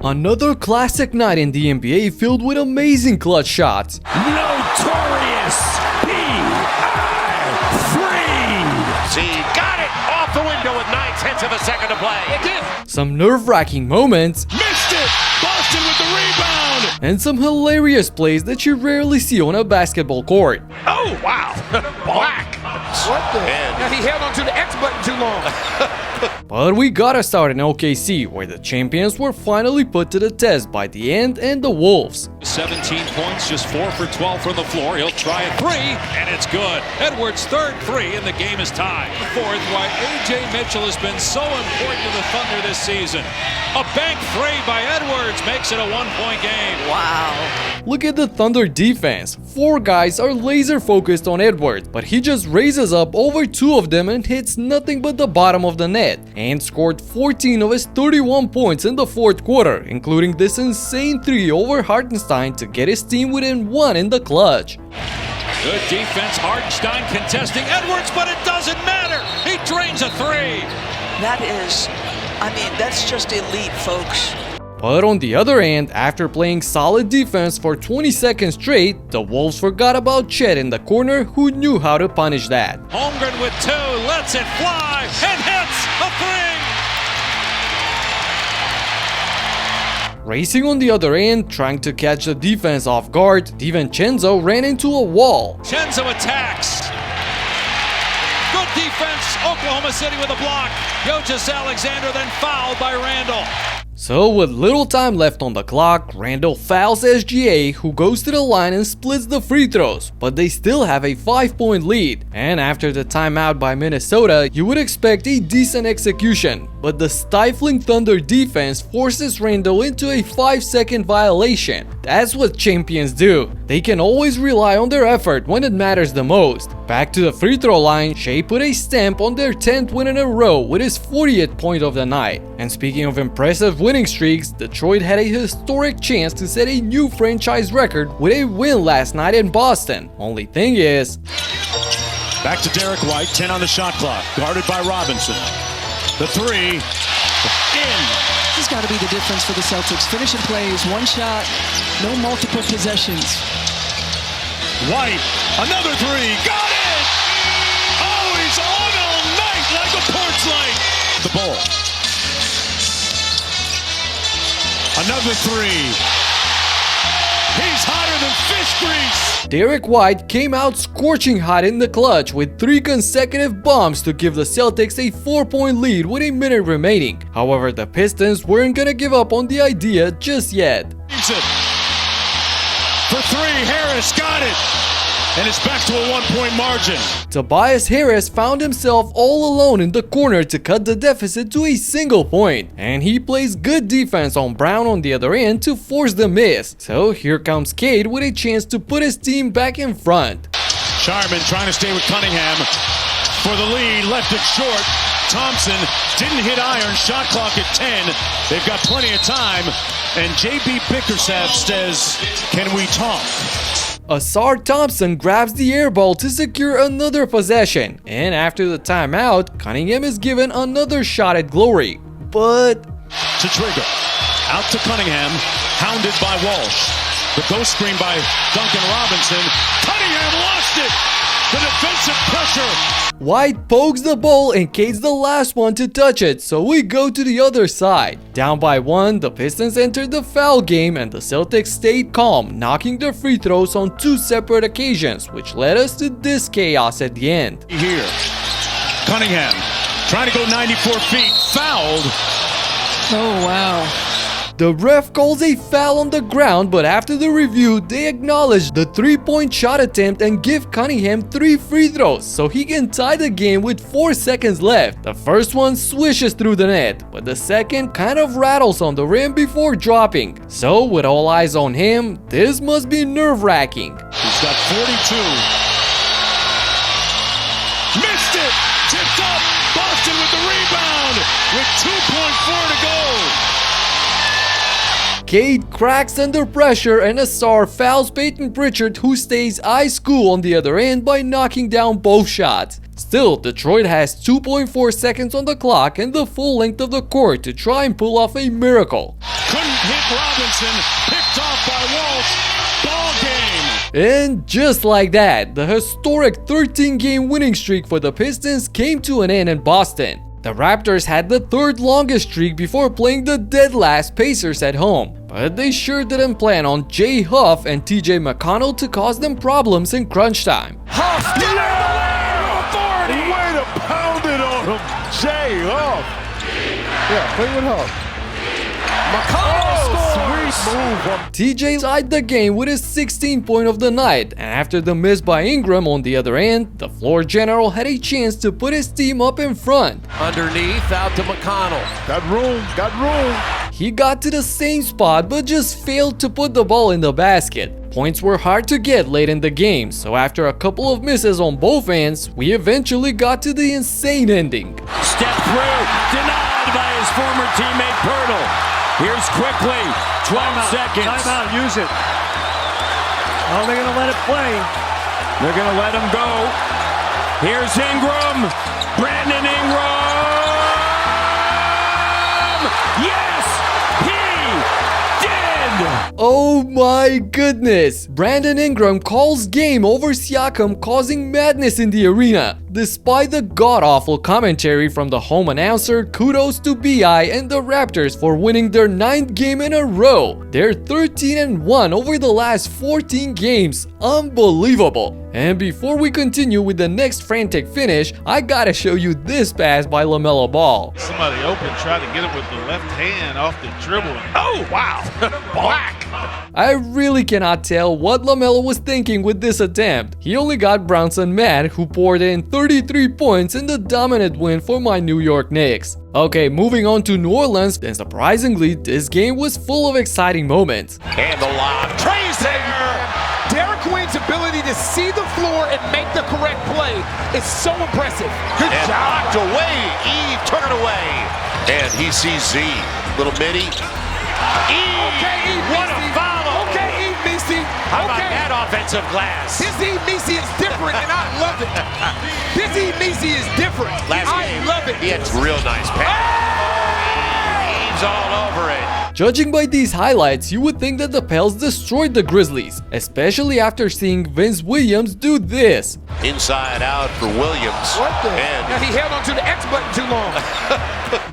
Another classic night in the NBA filled with amazing clutch shots. Notorious P.I. See, got it off the window with 9/10 of a second to play. It did. Some nerve-wracking moments. Missed it. Boston with the rebound. And some hilarious plays that you rarely see on a basketball court. Oh, wow. Black. What the? Now he held onto the X button too long. But we gotta start in OKC, where the champions were finally put to the test by the Ant and the Wolves. 17 points, just 4 for 12 from the floor. He'll try a three, and it's good. Edwards' third three, and the game is tied. Fourth, why A.J. Mitchell has been so important to the Thunder this season. A bank three by Edwards makes it a one-point game. Wow. Look at the Thunder defense. 4 guys are laser focused on Edwards, but he just raises up over 2 of them and hits nothing but the bottom of the net, and scored 14 of his 31 points in the fourth quarter, including this insane 3 over Hartenstein to get his team within 1 in the clutch. Good defense, Hartenstein contesting Edwards, but it doesn't matter. He drains a three. That's just elite, folks. But on the other hand, after playing solid defense for 20 seconds straight, the Wolves forgot about Chet in the corner, who knew how to punish that. Holmgren with 2, lets it fly, and hits a three. Racing on the other end, trying to catch the defense off guard, Divincenzo ran into a wall. Chenzo attacks. Good defense, Oklahoma City with a block. Gilgeous Alexander then fouled by Randle. So with little time left on the clock, Randle fouls SGA, who goes to the line and splits the free throws, but they still have a 5-point lead. And after the timeout by Minnesota, you would expect a decent execution, but the stifling Thunder defense forces Randle into a 5-second violation. That's what champions do. They can always rely on their effort when it matters the most. Back to the free throw line, Shai put a stamp on their 10th win in a row with his 40th point of the night. And speaking of impressive winning streaks, Detroit had a historic chance to set a new franchise record with a win last night in Boston. Only thing is, back to Derek White, 10 on the shot clock, guarded by Robinson. The three, in. This has got to be the difference for the Celtics. Finishing plays, one shot, no multiple possessions. White, another three, got it! Oh, he's on all night like a porch light. The ball. Another three. He's hotter than fish grease. Derek White came out scorching hot in the clutch with 3 consecutive bombs to give the Celtics a 4-point lead with a minute remaining. However, the Pistons weren't gonna give up on the idea just yet. For 3, Harris got it. And it's back to a 1-point margin. Tobias Harris found himself all alone in the corner to cut the deficit to a single point, and he plays good defense on Brown on the other end to force the miss. So here comes Cade with a chance to put his team back in front. Sharman trying to stay with Cunningham for the lead, left it short. Thompson didn't hit iron, shot clock at 10. They've got plenty of time, and JB Bickerstaff says, can we talk? Asar Thompson grabs the air ball to secure another possession, and after the timeout, Cunningham is given another shot at glory. But to Trigger, out to Cunningham, hounded by Walsh. The ghost screen by Duncan Robinson. Cunningham lost it! The defensive pressure. White pokes the ball and Cade's the last one to touch it, so we go to the other side. Down by 1, the Pistons entered the foul game and the Celtics stayed calm, knocking their free throws on 2 separate occasions, which led us to this chaos at the end. Here, Cunningham trying to go 94 feet, fouled. Oh, wow. The ref calls a foul on the ground, but after the review, they acknowledge the 3-point shot attempt and give Cunningham 3 free throws, so he can tie the game with 4 seconds left. The first one swishes through the net, but the second kind of rattles on the rim before dropping. So with all eyes on him, this must be nerve-wracking. He's got 42. Missed it! Tipped up! Boston with the rebound with 2.4 to go. Cade cracks under pressure and Asar fouls Peyton Pritchard, who stays ice cool on the other end by knocking down both shots. Still, Detroit has 2.4 seconds on the clock and the full length of the court to try and pull off a miracle. Couldn't hit Robinson, picked off by Walsh. Ball game. And just like that, the historic 13-game winning streak for the Pistons came to an end in Boston. The Raptors had the third longest streak before playing the dead last Pacers at home, but they sure didn't plan on Jay Huff and TJ McConnell to cause them problems in crunch time. Huff, authority. Way to pound it on him, Jay Huff. Yeah, play with Huff. Sweet move. TJ tied the game with his 16th point of the night, and after the miss by Ingram on the other end, the floor general had a chance to put his team up in front. Underneath, out to McConnell. Got room. He got to the same spot but just failed to put the ball in the basket. Points were hard to get late in the game, so after a couple of misses on both ends, we eventually got to the insane ending. Step through, denied by his former teammate Pirtle. Here's quickly, 12 seconds. Timeout, use it. Oh, they're going to let it play. They're going to let him go. Here's Ingram. Brandon Ingram. Yes, he did. Oh my goodness! Brandon Ingram calls game over Siakam, causing madness in the arena. Despite the god-awful commentary from the home announcer, kudos to BI and the Raptors for winning their 9th game in a row. They're 13-1 over the last 14 games. Unbelievable! And before we continue with the next frantic finish, I gotta show you this pass by LaMelo Ball. Somebody open, tried to get it with the left hand off the dribble. Oh, wow. Black. I really cannot tell what LaMelo was thinking with this attempt. He only got Brownson mad, who poured in 33 points in the dominant win for my New York Knicks. Okay, moving on to New Orleans, and surprisingly, this game was full of exciting moments. And the lob. Trey's there. Derek Quinn's ability to see the floor and make the correct play is so impressive. Good And job. knocked away. Eve took it away. And he sees Z. Little midi. Eve. Okay, Eve What a Misi. follow. Okay, Eve Misi. How about Okay. that offensive glass? This Eve Misi is different, and I love it. This Eve Misi is different. I love it. He had a real nice pass. Eve's all over it. Judging by these highlights, you would think that the Pels destroyed the Grizzlies, especially after seeing Vince Williams do this. Inside out for Williams. What the? And Now he held onto the X button too long.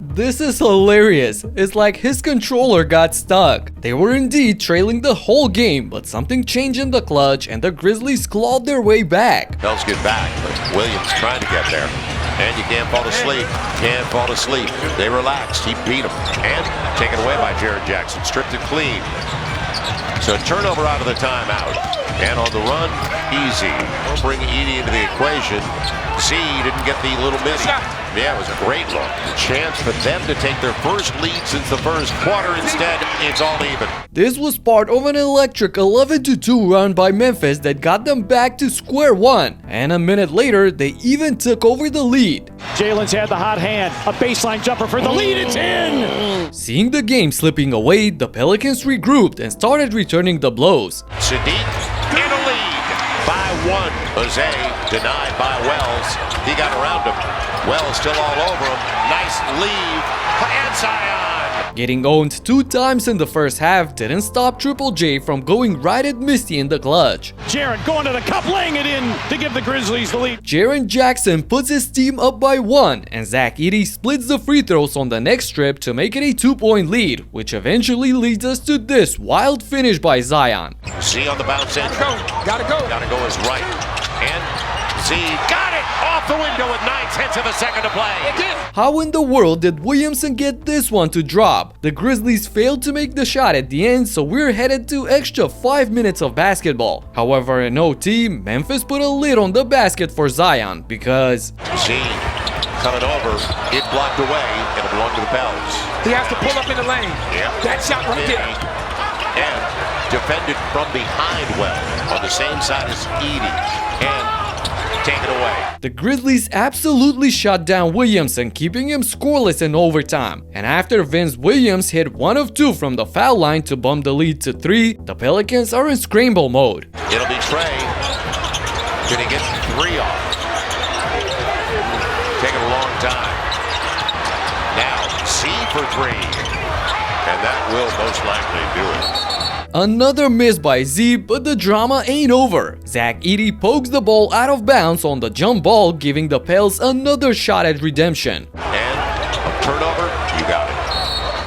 This is hilarious. It's like his controller got stuck. They were indeed trailing the whole game, but something changed in the clutch and the Grizzlies clawed their way back. Pels get back, but Williams trying to get there. And you can't fall asleep. Can't fall asleep. They relaxed. He beat them. And taken away by Jared Jackson. Stripped it clean. So turnover out of the timeout. And on the run, easy. Bring Edey into the equation. Z didn't get the little midi. Yeah, it was a great look. A chance for them to take their first lead since the first quarter. Instead, it's all even. This was part of an electric 11-2 run by Memphis that got them back to square one. And a minute later, they even took over the lead. Jalen's had the hot hand. A baseline jumper for the lead. It's in! Seeing the game slipping away, the Pelicans regrouped and started returning the blows. Sadiq in a lead by one. Jose denied by Wells. He got around him. Wells still all over him. Nice leave. And Zion. Getting owned 2 times in the first half didn't stop Triple J from going right at Misty in the clutch. Jaren going to the cup, laying it in to give the Grizzlies the lead. Jaren Jackson puts his team up by 1, and Zach Edey splits the free throws on the next trip to make it a 2-point lead, which eventually leads us to this wild finish by Zion. Z on the bounce end. Gotta go. Gotta go is right. And Z got it off the window with 9/10 of a second to play. Again. How in the world did Williamson get this one to drop? The Grizzlies failed to make the shot at the end, so we're headed to extra 5 minutes of basketball. However, in OT, Memphis put a lid on the basket for Zion because Z coming over. It blocked away. It'll belong to the Pels. He has to pull up in the lane. Yep. That shot right there. And defended from behind well on the same side as Edey. And taken away. the Grizzlies absolutely shut down Williamson, keeping him scoreless in overtime. And after Vince Williams hit 1 of 2 from the foul line to bump the lead to 3, the Pelicans are in scramble mode. It'll be Trey. Can he get 3 off? Taking a long time. Now, C for 3. And that That will most likely do it. Another miss by Z, but the drama ain't over. Zach Edey pokes the ball out of bounds on the jump ball, giving the Pels another shot at redemption. And a turnover, you got it.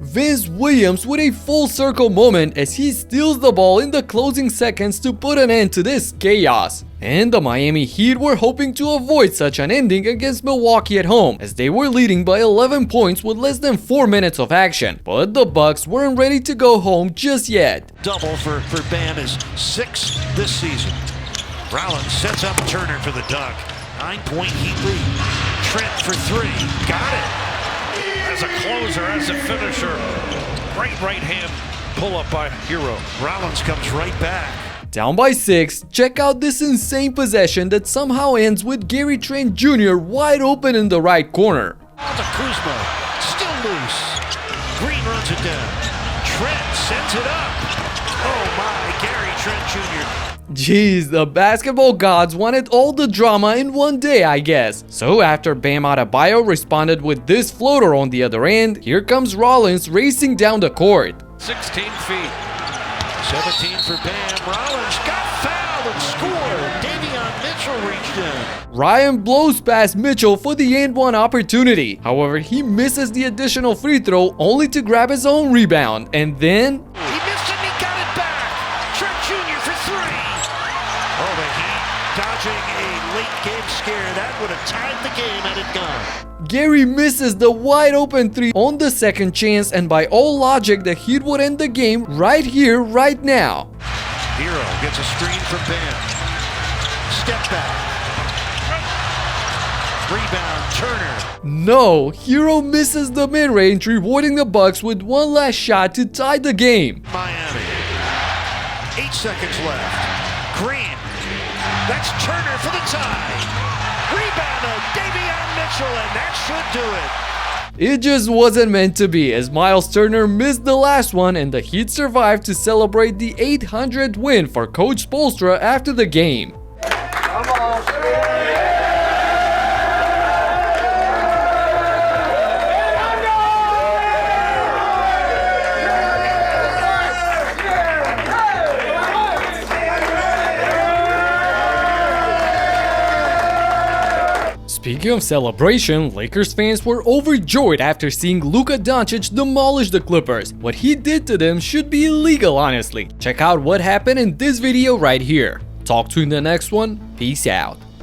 Vince Williams with a full circle moment as he steals the ball in the closing seconds to put an end to this chaos. And the Miami Heat were hoping to avoid such an ending against Milwaukee at home, as they were leading by 11 points with less than 4 minutes of action. But the Bucks weren't ready to go home just yet. Double for Bam is 6 this season. Rollins sets up Turner for the dunk. 9-point Heat lead. Trent for 3. Got it. As a closer, as a finisher. Great right hand pull-up by Hero. Rollins comes right back. Down by 6, check out this insane possession that somehow ends with Gary Trent Jr. wide open in the right corner. To Kuzma, still loose. Green runs it down. Trent sends it up. Oh my, Gary Trent Jr. Jeez, the basketball gods wanted all the drama in one day, I guess. So after Bam Adebayo responded with this floater on the other end, here comes Rollins racing down the court. 16 feet. 17 for Bam. Rollins got fouled and scored. Davion Mitchell reached in. Ryan blows past Mitchell for the and one opportunity. However, he misses the additional free throw only to grab his own rebound. And then he missed it and he got it back. Trent Jr. for 3. Oh, the Heat dodging a late game scare. That would have tied the game had it gone. Gary misses the wide open 3 on the second chance, and by all logic the Heat would end the game right here, right now. Hero gets a screen from Bam. Step back. Rebound, Turner. No, Hero misses the mid-range, rewarding the Bucks with one last shot to tie the game. Miami. 8 seconds left. Green. That's Turner for the tie. Rebound, Davion Mitchell, and that should do it. It just wasn't meant to be, as Miles Turner missed the last one and the Heat survived to celebrate the 800th win for Coach Spoelstra after the game. Come on, Speaking of celebration, Lakers fans were overjoyed after seeing Luka Doncic demolish the Clippers. What he did to them should be illegal, honestly. Check out what happened in this video right here. Talk to you in the next one. Peace out.